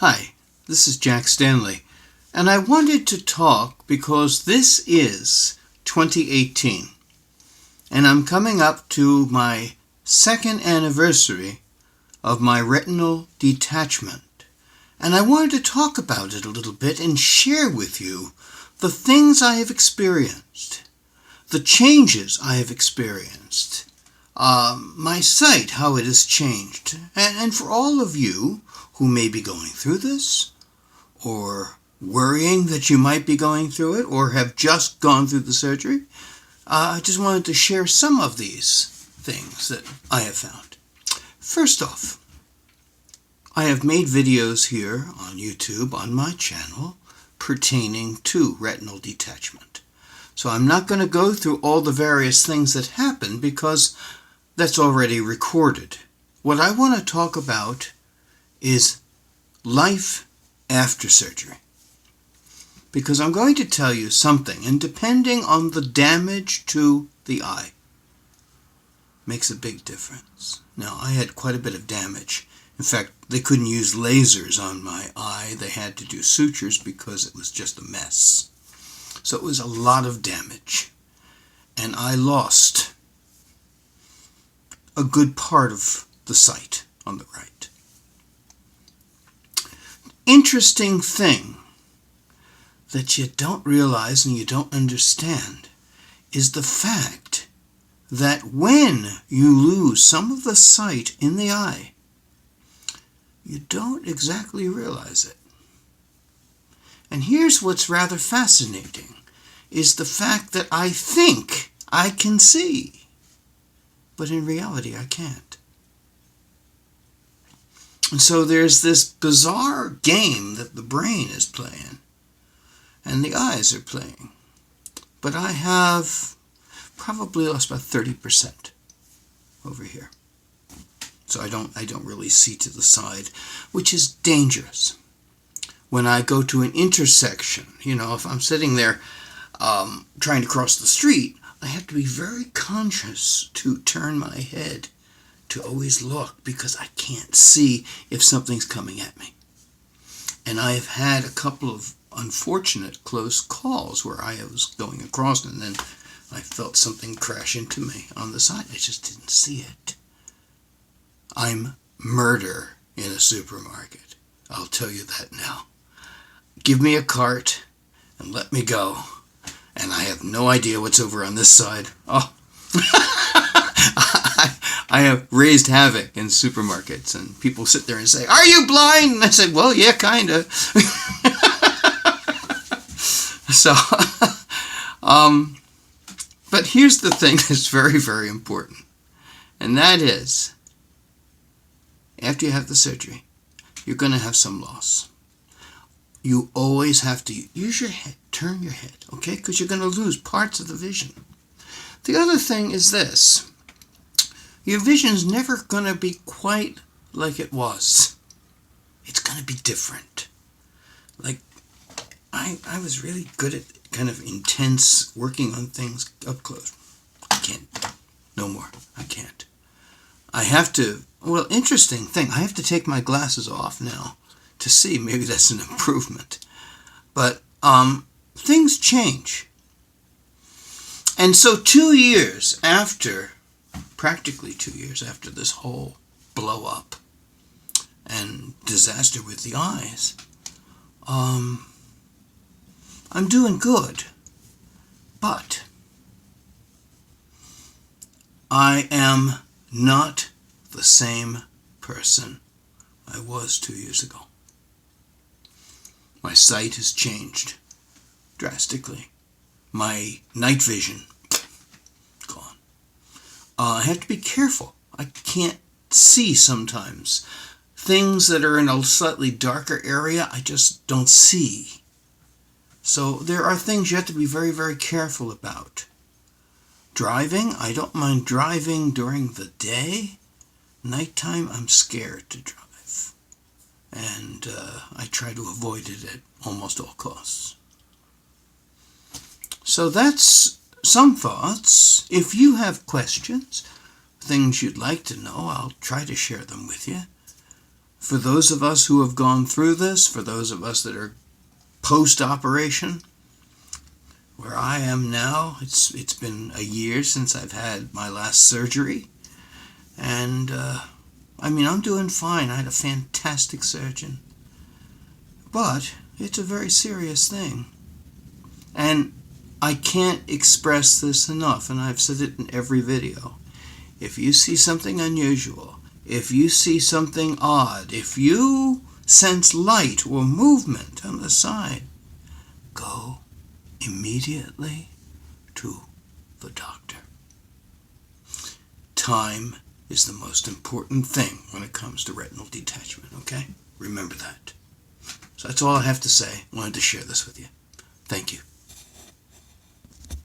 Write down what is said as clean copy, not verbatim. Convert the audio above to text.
Hi, this is Jack Stanley, and I wanted to talk because this is 2018, and I'm coming up to my second anniversary of my retinal detachment, and I wanted to talk about it a little bit and share with you the things I have experienced, the changes I have experienced, my sight, how it has changed, and for all of you who may be going through this, or worrying that you might be going through it, or have just gone through the surgery, I just wanted to share some of these things that I have found. First off, I have made videos here on YouTube on my channel pertaining to retinal detachment. So I'm not going to go through all the various things that happen because that's already recorded. What I want to talk about is life after surgery. Because I'm going to tell you something, and depending on the damage to the eye, makes a big difference. Now, I had quite a bit of damage. In fact, they couldn't use lasers on my eye. They had to do sutures because it was just a mess. So it was a lot of damage. And I lost a good part of the sight on the right. Interesting thing that you don't realize and you don't understand is the fact that when you lose some of the sight in the eye, you don't exactly realize it. And here's what's rather fascinating, is the fact that I think I can see, but in reality I can't. And so there's this bizarre game that the brain is playing and the eyes are playing. But I have probably lost about 30% over here. So I don't really see to the side, which is dangerous. When I go to an intersection, if I'm sitting there trying to cross the street, I have to be very conscious to turn my head to always look because I can't see if something's coming at me. And I have had a couple of unfortunate close calls where I was going across and then I felt something crash into me on the side. I just didn't see it. I'm murder in a supermarket. I'll tell you that now. Give me a cart and let me go. And I have no idea what's over on this side. Oh, I have raised havoc in supermarkets, and people sit there and say, "Are you blind?" And I say, "Well, yeah, kind of." So, but here's the thing that's very, very important, and that is, after you have the surgery, you're going to have some loss. You always have to use your head, turn your head, okay? Because you're going to lose parts of the vision. The other thing is this. Your vision's never going to be quite like it was. It's going to be different. Like, I was really good at kind of intense working on things up close. I can't. No more. I can't. I have to, interesting thing, I have to take my glasses off now to see. Maybe that's an improvement. But things change. And so 2 years after, practically 2 years after this whole blow up and disaster with the eyes, I'm doing good. But I am not the same person I was 2 years ago. My sight has changed drastically. My night vision, gone. I have to be careful. I can't see sometimes. Things that are in a slightly darker area, I just don't see. So there are things you have to be very, very careful about. Driving, I don't mind driving during the day. Nighttime, I'm scared to drive. And I try to avoid it at almost all costs. So that's some thoughts. If you have questions, things you'd like to know, I'll try to share them with you. for those of us who have gone through this, for those of us that are post-operation, where I am now, it's been a year since I've had my last surgery, and I'm doing fine. I had a fantastic surgeon, but it's a very serious thing, and I can't express this enough, and I've said it in every video. If you see something unusual, if you see something odd, if you sense light or movement on the side, go immediately to the doctor. Time is the most important thing when it comes to retinal detachment, okay? Remember that. So that's all I have to say. I wanted to share this with you. Thank you.